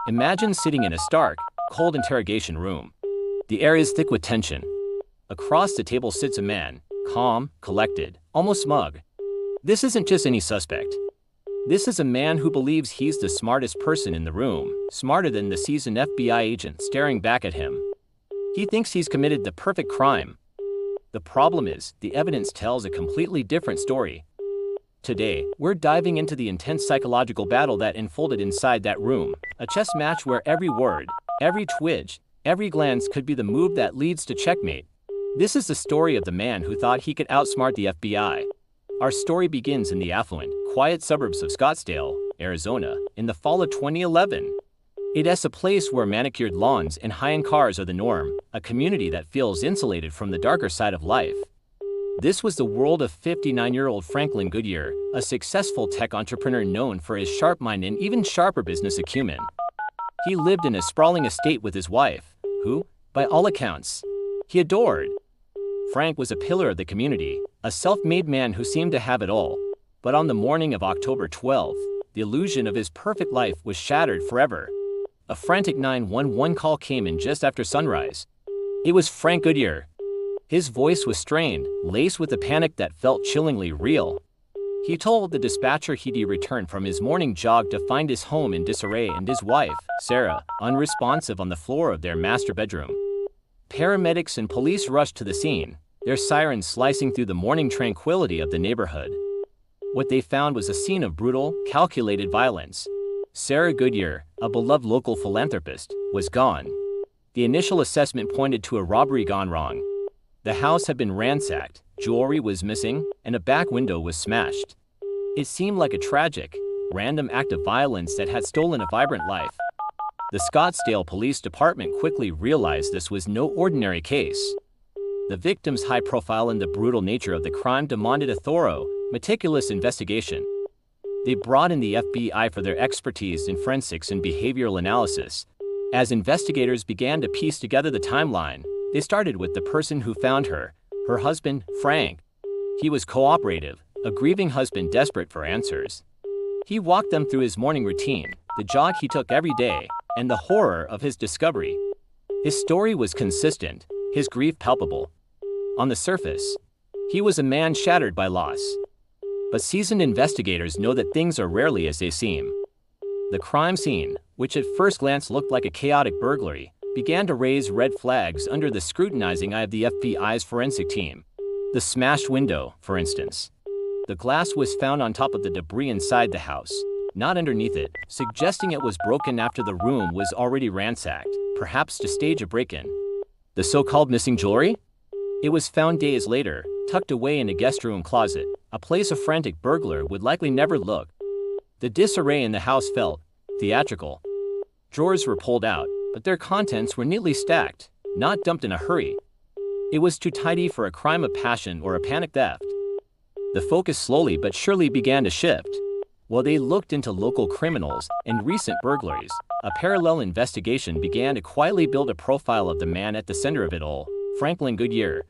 Imagine sitting in a stark, cold interrogation room. The air is thick with tension. Across the table sits a man, calm, collected, almost smug. This isn't just any suspect. This is a man who believes he's the smartest person in the room, smarter than the seasoned FBI agent staring back at him. He thinks he's committed the perfect crime. The problem is, the evidence tells a completely different story. Today, we're diving into the intense psychological battle that unfolded inside that room, a chess match where every word, every twitch, every glance could be the move that leads to checkmate. This is the story of the man who thought he could outsmart the FBI. Our story begins in the affluent, quiet suburbs of Scottsdale, Arizona, in the fall of 2011. It is a place where manicured lawns and high-end cars are the norm, a community that feels insulated from the darker side of life. This was the world of 59-year-old Franklin Goodyear, a successful tech entrepreneur known for his sharp mind and even sharper business acumen. He lived in a sprawling estate with his wife, who, by all accounts, he adored. Frank was a pillar of the community, a self-made man who seemed to have it all. But on the morning of October 12th, the illusion of his perfect life was shattered forever. A frantic 911 call came in just after sunrise. It was Frank Goodyear. His voice was strained, laced with a panic that felt chillingly real. He told the dispatcher he'd returned from his morning jog to find his home in disarray and his wife, Sarah, unresponsive on the floor of their master bedroom. Paramedics and police rushed to the scene, their sirens slicing through the morning tranquility of the neighborhood. What they found was a scene of brutal, calculated violence. Sarah Goodyear, a beloved local philanthropist, was gone. The initial assessment pointed to a robbery gone wrong. The house had been ransacked, jewelry was missing, and a back window was smashed. It seemed like a tragic, random act of violence that had stolen a vibrant life. The Scottsdale Police Department quickly realized this was no ordinary case. The victim's high profile and the brutal nature of the crime demanded a thorough, meticulous investigation. They brought in the FBI for their expertise in forensics and behavioral analysis. As investigators began to piece together the timeline, they started with the person who found her husband, Frank. He was cooperative, a grieving husband desperate for answers. He walked them through his morning routine, the jog he took every day, and the horror of his discovery. His story was consistent, his grief palpable. On the surface, he was a man shattered by loss. But seasoned investigators know that things are rarely as they seem. The crime scene, which at first glance looked like a chaotic burglary, began to raise red flags under the scrutinizing eye of the FBI's forensic team. The smashed window, for instance. The glass was found on top of the debris inside the house, not underneath it, suggesting it was broken after the room was already ransacked, perhaps to stage a break-in. The so-called missing jewelry? It was found days later, tucked away in a guest room closet, a place a frantic burglar would likely never look. The disarray in the house felt theatrical. Drawers were pulled out, but their contents were neatly stacked, not dumped in a hurry. It was too tidy for a crime of passion or a panic theft. The focus slowly but surely began to shift. While they looked into local criminals and recent burglaries, a parallel investigation began to quietly build a profile of the man at the center of it all, Franklin Goodyear.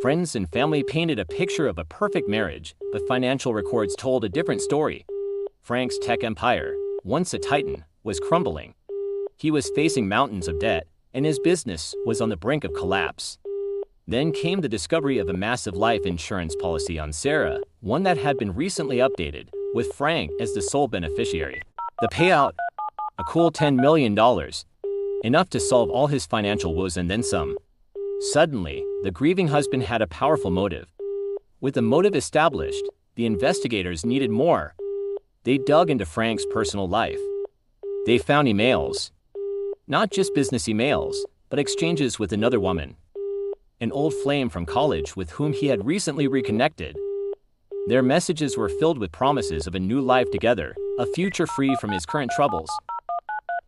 Friends and family painted a picture of a perfect marriage, but financial records told a different story. Frank's tech empire, once a titan, was crumbling. He was facing mountains of debt, and his business was on the brink of collapse. Then came the discovery of a massive life insurance policy on Sarah, one that had been recently updated, with Frank as the sole beneficiary. The payout? A cool $10 million. Enough to solve all his financial woes and then some. Suddenly, the grieving husband had a powerful motive. With the motive established, the investigators needed more. They dug into Frank's personal life. They found emails. Not just business emails, but exchanges with another woman. An old flame from college with whom he had recently reconnected. Their messages were filled with promises of a new life together, a future free from his current troubles.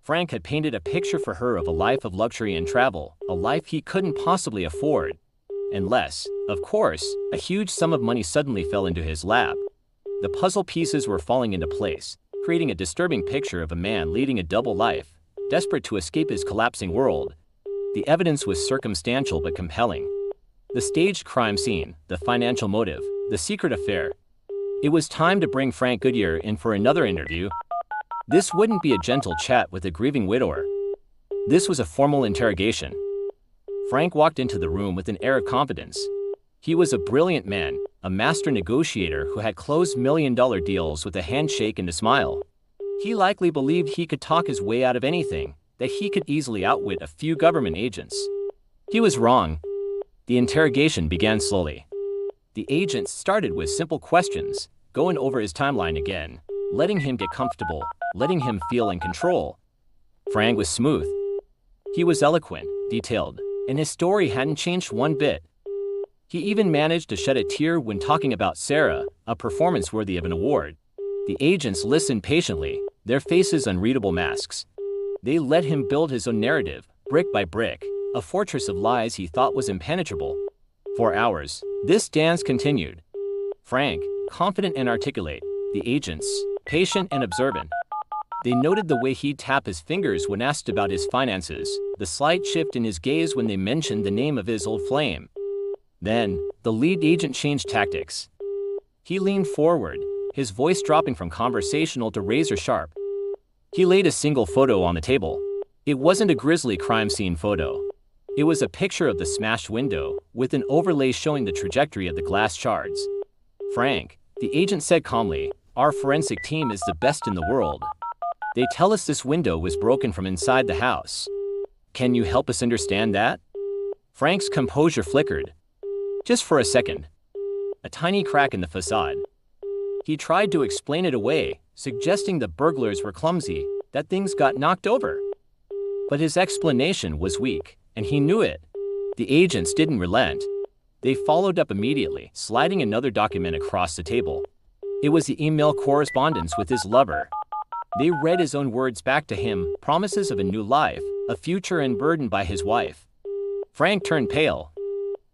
Frank had painted a picture for her of a life of luxury and travel, a life he couldn't possibly afford. Unless, of course, a huge sum of money suddenly fell into his lap. The puzzle pieces were falling into place, creating a disturbing picture of a man leading a double life, desperate to escape his collapsing world. The evidence was circumstantial but compelling. The staged crime scene, the financial motive, the secret affair. It was time to bring Frank Goodyear in for another interview. This wouldn't be a gentle chat with a grieving widower. This was a formal interrogation. Frank walked into the room with an air of confidence. He was a brilliant man, a master negotiator who had closed million-dollar deals with a handshake and a smile. He likely believed he could talk his way out of anything, that he could easily outwit a few government agents. He was wrong. The interrogation began slowly. The agents started with simple questions, going over his timeline again, letting him get comfortable, letting him feel in control. Frank was smooth. He was eloquent, detailed, and his story hadn't changed one bit. He even managed to shed a tear when talking about Sarah, a performance worthy of an award. The agents listened patiently, their faces unreadable masks. They let him build his own narrative, brick by brick, a fortress of lies he thought was impenetrable. For hours, this dance continued. Frank, confident and articulate, the agents, patient and observant. They noted the way he'd tap his fingers when asked about his finances, the slight shift in his gaze when they mentioned the name of his old flame. Then, the lead agent changed tactics. He leaned forward, his voice dropping from conversational to razor sharp. He laid a single photo on the table. It wasn't a grisly crime scene photo. It was a picture of the smashed window, with an overlay showing the trajectory of the glass shards. Frank, the agent said calmly, our forensic team is the best in the world. They tell us this window was broken from inside the house. Can you help us understand that? Frank's composure flickered. Just for a second. A tiny crack in the facade. He tried to explain it away, suggesting the burglars were clumsy, that things got knocked over. But his explanation was weak, and he knew it. The agents didn't relent. They followed up immediately, sliding another document across the table. It was the email correspondence with his lover. They read his own words back to him, promises of a new life, a future unburdened by his wife. Frank turned pale.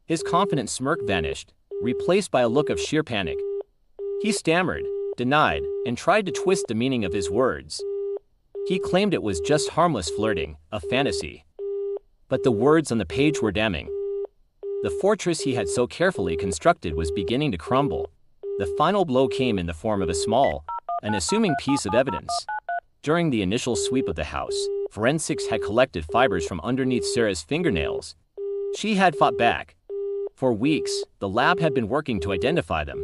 His confident smirk vanished, replaced by a look of sheer panic. He stammered, denied, and tried to twist the meaning of his words. He claimed it was just harmless flirting, a fantasy. But the words on the page were damning. The fortress he had so carefully constructed was beginning to crumble. The final blow came in the form of a small, unassuming piece of evidence. During the initial sweep of the house, forensics had collected fibers from underneath Sarah's fingernails. She had fought back. For weeks, the lab had been working to identify them.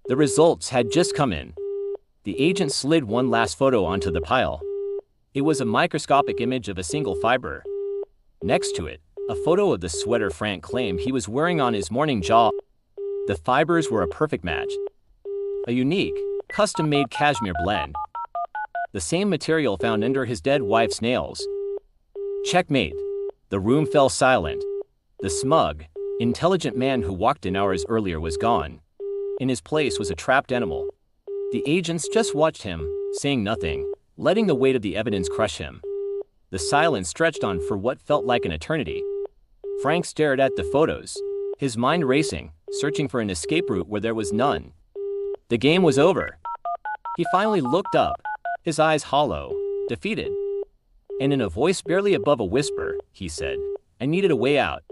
The results had just come in. The agent slid one last photo onto the pile. It was a microscopic image of a single fiber. Next to it, a photo of the sweater Frank claimed he was wearing on his morning jog. The fibers were a perfect match. A unique, custom-made cashmere blend. The same material found under his dead wife's nails. Checkmate. The room fell silent. The smug, intelligent man who walked in hours earlier was gone. In his place was a trapped animal. The agents just watched him, saying nothing, letting the weight of the evidence crush him. The silence stretched on for what felt like an eternity. Frank stared at the photos, his mind racing, searching for an escape route where there was none. The game was over. He finally looked up, his eyes hollow, defeated. And in a voice barely above a whisper, he said, I needed a way out.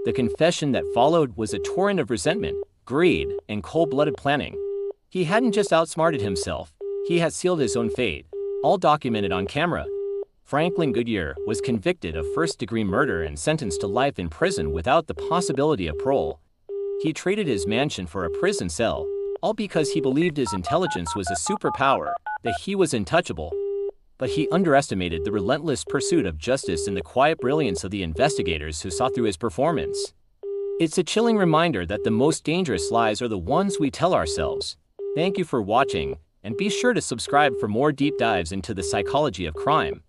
The confession that followed was a torrent of resentment, greed, and cold-blooded planning. He hadn't just outsmarted himself, he had sealed his own fate, all documented on camera. Franklin Goodyear was convicted of first-degree murder and sentenced to life in prison without the possibility of parole. He traded his mansion for a prison cell, all because he believed his intelligence was a superpower, that he was untouchable. But he underestimated the relentless pursuit of justice and the quiet brilliance of the investigators who saw through his performance. It's a chilling reminder that the most dangerous lies are the ones we tell ourselves. Thank you for watching, and be sure to subscribe for more deep dives into the psychology of crime.